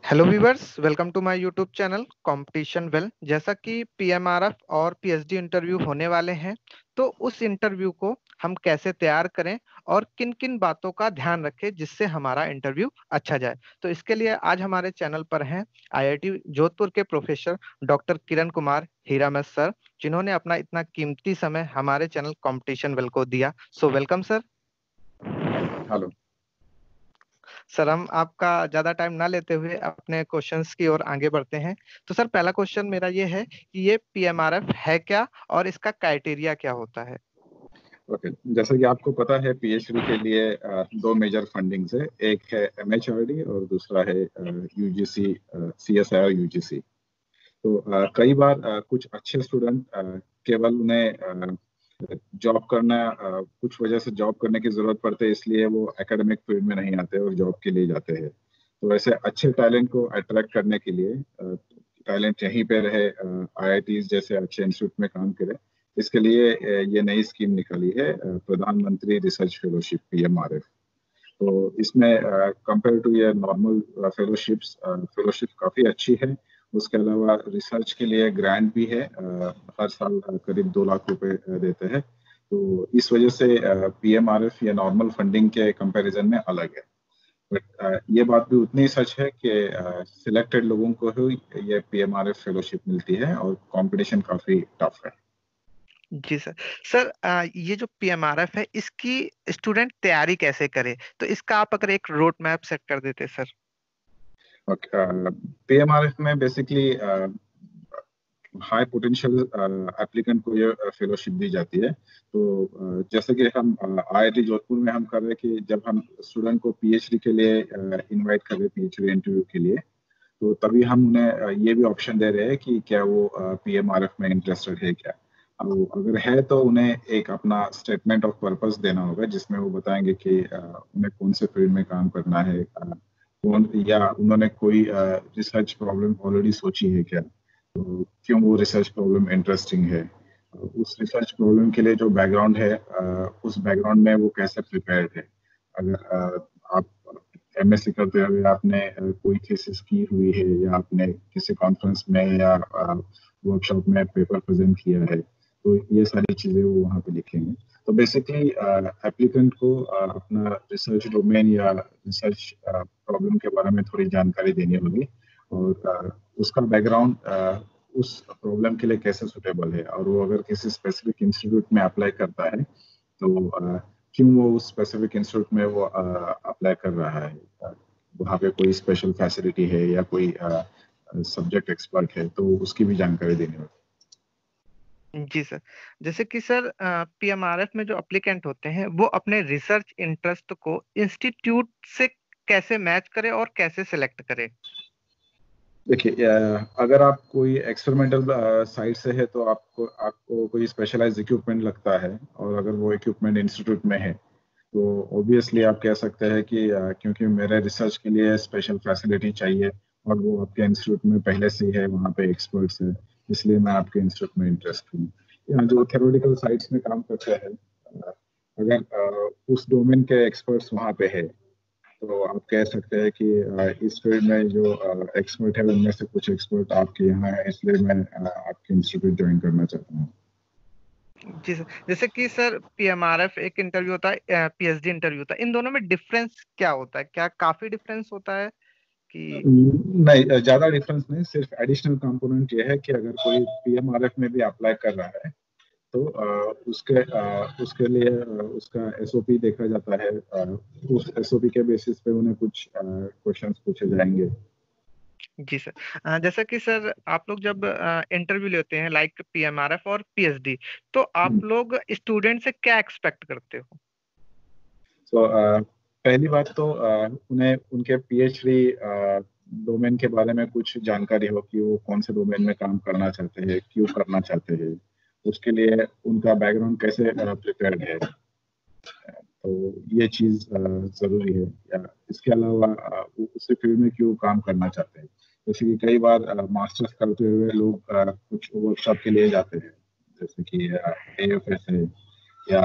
Hello viewers, welcome to my YouTube channel competition well. जैसा कि PMRF और PhD interview होने वाले हैं, तो उस इंटरव्यू को हम कैसे तैयार करें और किन किन बातों का ध्यान रखें जिससे हमारा इंटरव्यू अच्छा जाए। तो इसके लिए आज हमारे चैनल पर हैं आईआईटी जोधपुर के professor doctor Kiran Kumar हीरामत sir, जिन्होंने अपना इतना कीमती समय हमारे चैनल कंपटीशन वेल को दिया। So welcome sir. Hello sir, हम आपका ज्यादा टाइम ना लेते हुए अपने क्वेश्चंस की ओर आगे बढ़ते हैं। तो सर, पहला क्वेश्चन मेरा ये है कि ये पीएमआरएफ है क्या और इसका क्राइटेरिया क्या होता है। ओके। जैसा कि आपको पता है, पीएचडी के लिए दो मेजर फंडिंग्स है। एक है एमएचआरडी और दूसरा है यूजीसी, सीएसआईआर यूजीसी। तो कई बार कुछ अच्छे स्टूडेंट केवल उन्हें जॉब करना, कुछ वजह से जॉब करने की जरूरत पड़ती है, इसलिए वो एकेडमिक फील्ड में नहीं आते और जॉब के लिए जाते हैं। तो वैसे अच्छे टैलेंट को अट्रैक्ट करने के लिए, टैलेंट यहीं पे रहे, आईआईटीज जैसे अच्छे इंस्टीट्यूट में काम करे, इसके लिए ये नई स्कीम निकाली है, प्रधानमंत्री रिसर्च फेलोशिप पीएमआरएफ। तो इसमें कंपेयर टू ये नॉर्मल फेलोशिप काफ़ी अच्छी है। उसके अलावा रिसर्च के लिए ग्रांट भी है, हर साल करीब 2 लाख रुपए देते हैं। तो इस वजह से पीएमआरएफ ये नॉर्मल फंडिंग के कंपैरिजन में अलग है। बट ये बात भी उतनी ही सच है कि सिलेक्टेड लोगों को ही ये पीएमआरएफ फेलोशिप मिलती है और कंपटीशन काफ़ी टफ है। जी सर। सर, ये जो पीएमआरएफ है, इसकी स्टूडेंट तैयारी कैसे करे, तो इसका आप अगर एक रोड मैप सेट कर देते सर। पीएमआरएफ में बेसिकली हाई पोटेंशियल एप्लीकेंट को ये फेलोशिप दी जाती है। तो जैसे कि हम आईआईटी जोधपुर में हम कर रहे हैं कि जब हम स्टूडेंट को पीएचडी के लिए इनवाइट कर रहे हैं, पीएचडी इंटरव्यू के लिए, तो तभी हम उन्हें ये भी ऑप्शन दे रहे हैं कि क्या वो पीएमआरएफ में इंटरेस्टेड है क्या। अब अगर है तो उन्हें एक अपना स्टेटमेंट ऑफ पर्पस देना होगा, जिसमें वो बताएंगे कि उन्हें कौन से फील्ड में काम करना है, कौन, या उन्होंने कोई रिसर्च प्रॉब्लम ऑलरेडी सोची है क्या, तो क्यों वो रिसर्च प्रॉब्लम इंटरेस्टिंग है, उस रिसर्च प्रॉब्लम के लिए जो बैकग्राउंड है, उस बैकग्राउंड में वो कैसे प्रिपेयर्ड है। अगर आप एमएससी करते हुए आपने कोई थीसिस की हुई है, या आपने किसी कॉन्फ्रेंस में या वर्कशॉप में पेपर प्रेजेंट किया है, तो ये सारी चीजें वो वहाँ पे लिखेंगे। तो बेसिकली एप्लीकेंट को अपना रिसर्च डोमेन या रिसर्च प्रॉब्लम के बारे में थोड़ी जानकारी देनी होगी, और उसका बैकग्राउंड उस प्रॉब्लम के लिए कैसे सुटेबल है, और वो अगर किसी स्पेसिफिक इंस्टीट्यूट में अप्लाई करता है तो क्यों वो उस स्पेसिफिक इंस्टीट्यूट में वो अप्लाई कर रहा है, वहाँ पे कोई स्पेशल फैसिलिटी है या कोई सब्जेक्ट एक्सपर्ट है, तो उसकी भी जानकारी देनी होगी। जी सर। जैसे कि सर, पीएमआरएफ में जो अप्लीकेंट होते हैं वो अपने रिसर्च इंटरेस्ट को इंस्टीट्यूट से कैसे मैच करे और कैसे सिलेक्ट करे। देखिए, अगर आप कोई एक्सपेरिमेंटल साइट से है तो आपको आपको कोई स्पेशलाइज्ड इक्विपमेंट लगता है, और अगर वो इक्विपमेंट इंस्टीट्यूट में है तो ऑब्वियसली आप कह सकते हैं कि क्योंकि मेरे रिसर्च के लिए स्पेशल फैसिलिटी चाहिए और वो आपके इंस्टीट्यूट में पहले से ही है, वहाँ पे एक्सपर्ट्स है, इसलिए मैं आपके इंस्टीट्यूट में इंटरेस्ट हूँ। यहाँ जो थ्योरेटिकल साइट्स में काम करते हैं, अगर उस डोमेन के एक्सपर्ट्स वहाँ पे है, तो आप कह सकते हैं कि इस फील्ड में जो एक्सपर्ट है उनमें से कुछ एक्सपर्ट आपके यहाँ है, इसलिए मैं आपके इंस्टीट्यूट ज्वाइन करना चाहता हूँ। जी सर। जैसे कि सर, पीएमआरएफ एक इंटरव्यू होता है, पीएचडी इंटरव्यू होता है, इन दोनों में डिफरेंस क्या होता है, क्या काफी डिफरेंस होता है कि। नहीं, ज्यादा डिफरेंस नहीं, सिर्फ एडिशनल कंपोनेंट ये है कि अगर कोई पीएमआरएफ में भी अप्लाई कर रहा है तो उसके लिए उसका एसओपी देखा जाता है, उस एसओपी के बेसिस पे उन्हें कुछ क्वेश्चंस पूछे जाएंगे। जी सर। जैसा कि सर, आप लोग जब इंटरव्यू लेते हैं लाइक पीएमआरएफ और पीएचडी, तो आप लोग स्टूडेंट से क्या एक्सपेक्ट करते हो। तो पहली बात तो उन्हें उनके पीएचडी डोमेन के बारे में कुछ जानकारी हो कि वो कौन से डोमेन में काम करना चाहते हैं, क्यों करना चाहते हैं, उसके लिए उनका बैकग्राउंड कैसे प्रिपेयर्ड है। तो ये चीज जरूरी है। या इसके अलावा वो उसी फील्ड में क्यों काम करना चाहते हैं। जैसे कि कई बार मास्टर्स करते हुए लोग कुछ वर्कशॉप के लिए जाते हैं, जैसे कि एएफएस है, या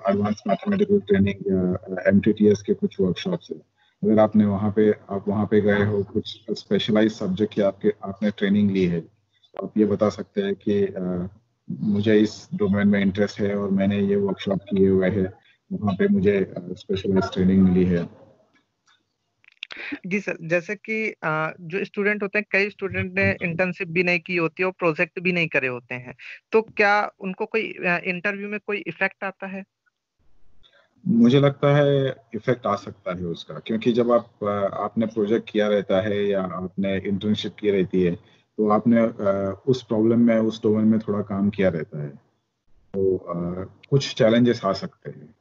एडवांस मैथमेटिकल ट्रेनिंग, या एमटीटीएस के कुछ वर्कशॉप्स है। अगर आप वहाँ पे गए हो, कुछ स्पेशलाइज सब्जेक्ट की आपने ट्रेनिंग ली है, तो आप ये बता सकते हैं कि मुझे इस डोमेन में इंटरेस्ट है और मैंने ये वर्कशॉप किए हुए हैं, वहाँ पे मुझे स्पेशलाइज ट्रेनिंग मिली है। जी सर, जैसे कि जो स्टूडेंट होते हैं, कई स्टूडेंट ने इंटर्नशिप भी नहीं की होती है और प्रोजेक्ट भी नहीं करे होते हैं, तो क्या उनको कोई इंटरव्यू में कोई इफेक्ट आता है? मुझे लगता है इफेक्ट आ सकता है उसका, क्योंकि जब आपने प्रोजेक्ट किया रहता है या आपने इंटर्नशिप की रहती है, तो आपने उस प्रॉब्लम में, उस डोमेन में थोड़ा काम किया रहता है, तो कुछ चैलेंजेस आ सकते हैं।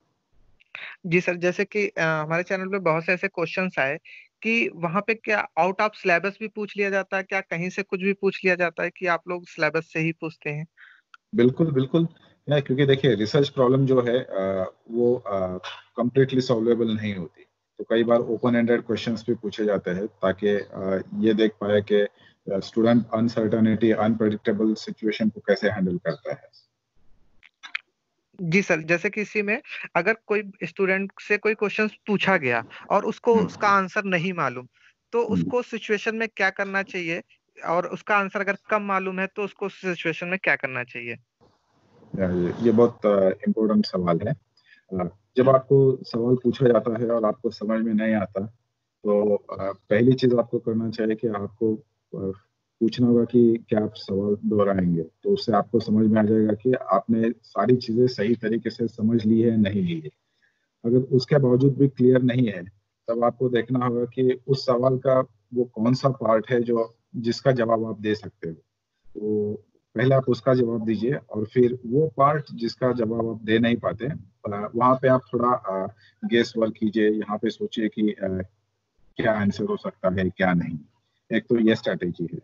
जी सर, जैसे कि हमारे चैनल पे बहुत से ऐसे क्वेश्चंस आए कि वहां पे क्या आउट ऑफ सिलेबस भी पूछ लिया जाता है, क्या कहीं से कुछ भी पूछ लिया जाता है कि आप लोग सिलेबस से ही पूछते हैं? बिल्कुल बिल्कुल। क्योंकि देखिए, रिसर्च प्रॉब्लम जो है वो कंप्लीटली सॉल्वेबल नहीं होती, तो कई बार ओपन एंडेड क्वेश्चंस भी पूछे जाते हैं, ताकि ये देख पाए कि स्टूडेंट अनसर्टेनिटी, अनप्रेडिक्टेबल सिचुएशन को कैसे हैंडल करता है। जी सर, जैसे कि इसी में अगर कोई स्टूडेंट से कोई क्वेश्चन पूछा गया और उसको उसका हम्म, आंसर नहीं मालूम, तो हम्म। उसको सिचुएशन में क्या करना चाहिए? और उसका आंसर अगर कम मालूम है तो उसको सिचुएशन में क्या करना चाहिए? ये बहुत इम्पोर्टेंट सवाल है। अ, जब आपको सवाल पूछा जाता है और आपको समझ में नहीं आता, तो पहली चीज आपको करना चाहिए कि आपको पूछना होगा कि क्या आप सवाल दोहराएंगे, तो उससे आपको समझ में आ जाएगा कि आपने सारी चीजें सही तरीके से समझ ली है, नहीं ली है। अगर उसके बावजूद भी क्लियर नहीं है, तब आपको देखना होगा कि उस सवाल का वो कौन सा पार्ट है जो जिसका जवाब आप दे सकते हो। तो पहले आप उसका जवाब दीजिए, और फिर वो पार्ट जिसका जवाब आप दे नहीं पाते, वहां पे आप थोड़ा गेस वर्क कीजिए, यहाँ पे सोचिए कि क्या आंसर हो सकता है, क्या नहीं। एक तो ये स्ट्रैटेजी है।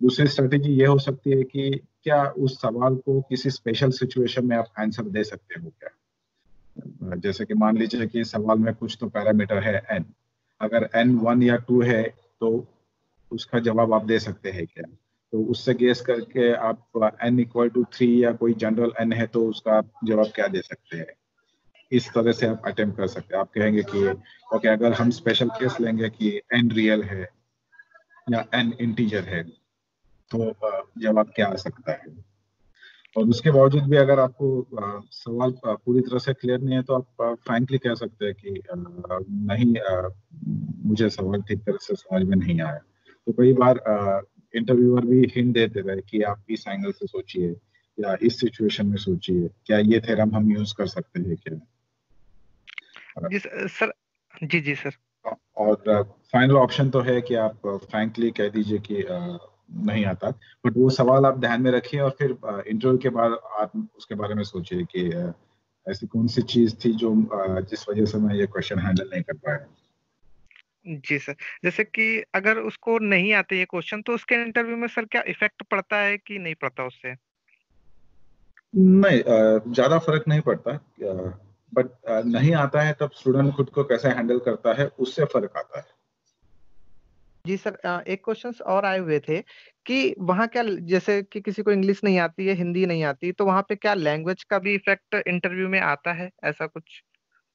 दूसरी स्ट्रैटेजी ये हो सकती है कि क्या उस सवाल को किसी स्पेशल सिचुएशन में आप आंसर दे सकते हो क्या। जैसे कि मान लीजिए कि सवाल में कुछ तो पैरामीटर है एन, अगर एन 1 या 2 है, तो उसका जवाब आप दे सकते हैं क्या। तो उससे गेस करके आप एन इक्वल टू 3 या कोई जनरल एन है, तो उसका आप जवाब क्या दे सकते हैं। इस तरह से आप अटेम्प्ट कर सकते हैं। आप कहेंगे कि ओके, अगर हम स्पेशल केस लेंगे कि एन रियल है या एन इंटीजर है, तो जवाब क्या आ सकता है। और उसके बावजूद भी अगर आपको सवाल पूरी तरह से क्लियर नहीं है, तो आप फ्रैंकली कह सकते हैं कि नहीं, मुझे सवाल ठीक तरह से समझ में नहीं आया। तो कई बार इंटरव्यूअर भी हिंट देते रहे कि आप इस एंगल से सोचिए, या इस सिचुएशन में सोचिए, क्या ये थ्योरम हम यूज कर सकते हैं क्या। जी सर। जी जी सर। और फाइनल ऑप्शन तो है कि आप फ्रैंकली कह दीजिए कि नहीं आता, बट वो सवाल आप ध्यान में रखिए, और फिर इंटरव्यू के बाद आप उसके बारे में सोचिए कि ऐसी कौन सी चीज थी जो जिस वजह से मैं ये क्वेश्चन हैंडल नहीं कर पाया। जी सर, जैसे कि अगर उसको नहीं आते ये क्वेश्चन, तो उसके इंटरव्यू में सर क्या इफेक्ट पड़ता है कि नहीं पड़ता उससे? नहीं, ज्यादा फर्क नहीं पड़ता, बट नहीं आता है तब स्टूडेंट खुद को कैसे हैंडल करता है, उससे फर्क आता है। जी सर, एक क्वेश्चन और आए हुए थे कि वहाँ क्या, जैसे कि किसी को इंग्लिश नहीं आती है, हिंदी नहीं आती, तो वहाँ पे क्या लैंग्वेज का भी इफेक्ट इंटरव्यू में आता है, ऐसा कुछ?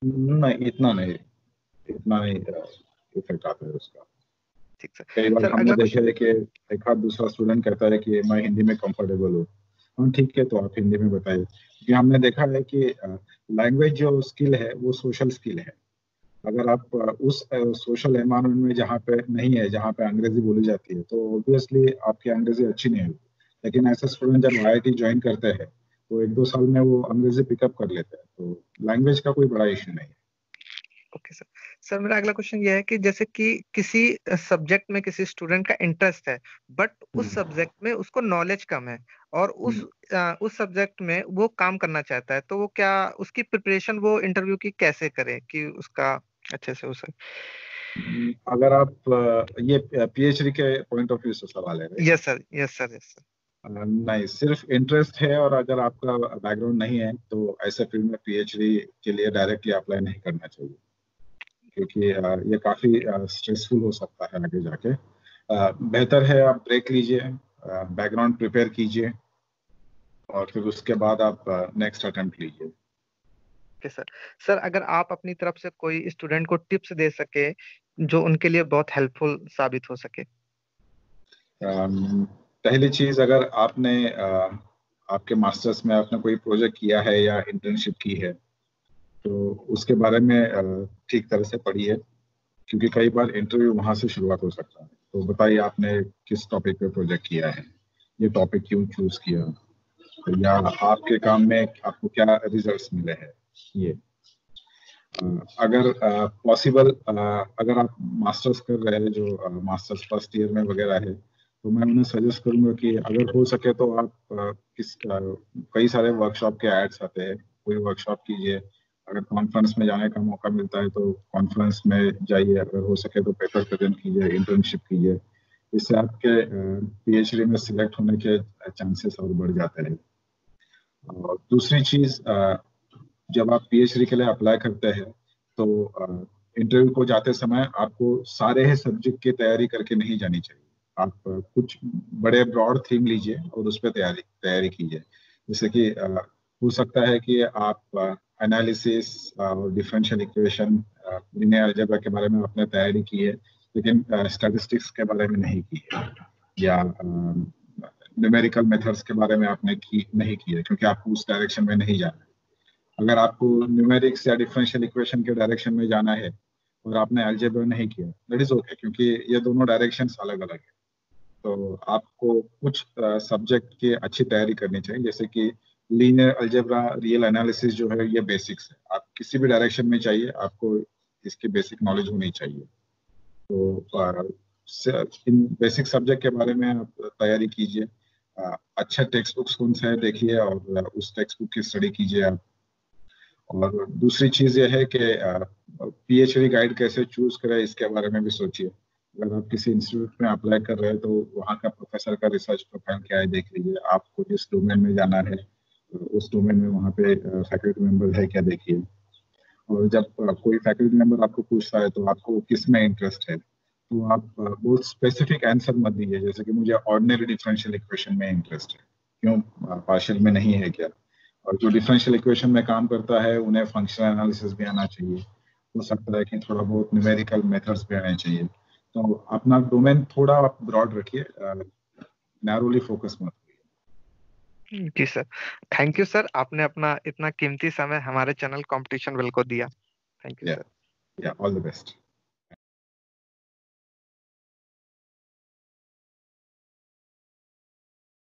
नहीं, इतना नहीं इफेक्ट आता है उसका। ठीक सर। कई बार सर हमने अगला देखा क्वेश्चन। है कि एक आध दूसरा स्टूडेंट कहता है कि मैं हिंदी में कंफर्टेबल हूँ। हाँ ठीक है, तो आप हिंदी में बताइए, क्योंकि हमने देखा है कि लैंग्वेज जो स्किल है वो सोशल स्किल है। अगर आप उस सोशल एनवायरनमेंट में जहाँ पे नहीं है, जहाँ पे अंग्रेजी बोली जाती है, तो ऑब्वियसली आपकी अंग्रेजी अच्छी नहीं होगी। लेकिन ऐसे स्टूडेंट जब आईआईटी ज्वाइन करते हैं, तो 1-2 साल में वो अंग्रेजी पिकअप कर लेते हैं, तो लैंग्वेज का कोई बड़ा इश्यू नहीं है। Okay sir. सर मेरा अगला क्वेश्चन ये है कि जैसे कि किसी सब्जेक्ट में किसी स्टूडेंट का इंटरेस्ट है, बट उस हम्म, सब्जेक्ट में उसको नॉलेज कम है, और हम्म। उस सब्जेक्ट में वो काम करना चाहता है, तो वो क्या, उसकी प्रिपरेशन वो इंटरव्यू की कैसे करे कि उसका अच्छे से हो सके? अगर आप ये पीएचडी के पॉइंट ऑफ व्यू से सवाल है, right. Yes sir, yes sir, yes sir. नहीं, सिर्फ इंटरेस्ट है और अगर आपका बैकग्राउंड नहीं है, तो ऐसे फील्ड में पीएचडी के लिए डायरेक्टली अप्लाई नहीं करना चाहिए, क्योंकि ये काफी स्ट्रेसफुल हो सकता है आगे जाके। बेहतर है आप ब्रेक लीजिए, बैकग्राउंड प्रिपेयर कीजिए, और फिर उसके बाद आप नेक्स्ट अटेम्प्ट लीजिए। Okay sir. सर अगर आप अपनी तरफ से कोई स्टूडेंट को टिप्स दे सके जो उनके लिए बहुत हेल्पफुल साबित हो सके? पहली चीज, अगर आपने आपके मास्टर्स में आपने कोई प्रोजेक्ट किया है या इंटर्नशिप की है तो उसके बारे में ठीक तरह से पढ़िए, क्योंकि कई बार इंटरव्यू वहां से शुरुआत हो सकता है। तो बताइए आपने किस टॉपिक पे प्रोजेक्ट किया है, ये टॉपिक क्यों चूज किया, या आपके काम में आपको क्या रिजल्ट्स मिले हैं। ये अगर पॉसिबल, अगर आप मास्टर्स कर रहे हैं, जो मास्टर्स फर्स्ट ईयर में वगैरह है, तो मैं उन्हें सजेस्ट करूंगा कि अगर हो सके तो आप कई सारे वर्कशॉप के एड्स आते हैं, कोई वर्कशॉप कीजिए। अगर कॉन्फ्रेंस में जाने का मौका मिलता है तो कॉन्फ्रेंस में जाइए, अगर हो सके तो पेपर प्रेजेंट कीजिए, इंटर्नशिप कीजिए। इससे आपके पीएचडी में सिलेक्ट होने के चांसेस और बढ़ जाते हैं। और दूसरी चीज, जब आप पीएचडी के लिए अप्लाई करते हैं तो इंटरव्यू को जाते समय आपको सारे ही सब्जेक्ट की तैयारी करके नहीं जानी चाहिए। आप कुछ बड़े ब्रॉड थीम लीजिए और उस पर तैयारी तैयारी कीजिए। जैसे कि हो सकता है कि आप एनालिसिस और डिफरेंशियल इक्वेशन, लिनियर अलजेब्रा के बारे में आपने तैयारी की है, लेकिन स्टैटिस्टिक्स के बारे में नहीं की है, या न्यूमेरिकल मेथड्स के बारे में आपने नहीं की है, क्योंकि आपको उस डायरेक्शन में नहीं जाना है। अगर आपको न्यूमेरिक्स या डिफरेंशियल इक्वेशन के डायरेक्शन में जाना है और आपने अलजेब्रा नहीं किया, दैट इज ओके, क्योंकि ये दोनों डायरेक्शंस अलग अलग है। तो आपको कुछ सब्जेक्ट की अच्छी तैयारी करनी चाहिए, जैसे कि लीनियर अलजेब्रा, रियल एनालिसिस जो है, ये बेसिक्स है। आप किसी भी डायरेक्शन में चाहिए, आपको इसकी बेसिक नॉलेज होनी चाहिए। तो इन बेसिक सब्जेक्ट के बारे में आप तैयारी कीजिए। अच्छा टेक्स्ट बुक्स कौन से है देखिए, और उस टेक्स्ट बुक की स्टडी कीजिए आप। और दूसरी चीज ये है कि पीएचडी गाइड कैसे चूज करें, इसके बारे में भी सोचिए। अगर आप किसी इंस्टीट्यूट में अप्लाई कर रहे हैं तो वहाँ का प्रोफेसर का रिसर्च प्रोफाइल क्या है देख लीजिए। आपको जिस डोमेन में जाना है उस डोमेन में वहाँ पे फैकल्टी मेंबर है क्या देखिए। और जब कोई फैकल्टी मेंबर आपको पूछता है तो आपको किस में इंटरेस्ट है, तो आप बहुत स्पेसिफिक आंसर मत दीजिए, जैसे कि मुझे ऑर्डिनरी डिफरेंशियल इक्वेशन में इंटरेस्ट है। क्यों? पार्शियल में नहीं है क्या? और जो डिफरेंशियल इक्वेशन में काम करता है उन्हें फंक्शनल एनालिसिस भी आना चाहिए। हो सकता है कि थोड़ा बहुत न्यूमेरिकल मेथड्स भी आने चाहिए। तो अपना डोमेन थोड़ा आप ब्रॉड रखिए, नैरोली फोकस मत करिए। जी सर, थैंक यू सर, आपने अपना इतना कीमती समय हमारे चैनल कंपटीशन वेल को दिया। थैंक यू या सर। या ऑल द बेस्ट।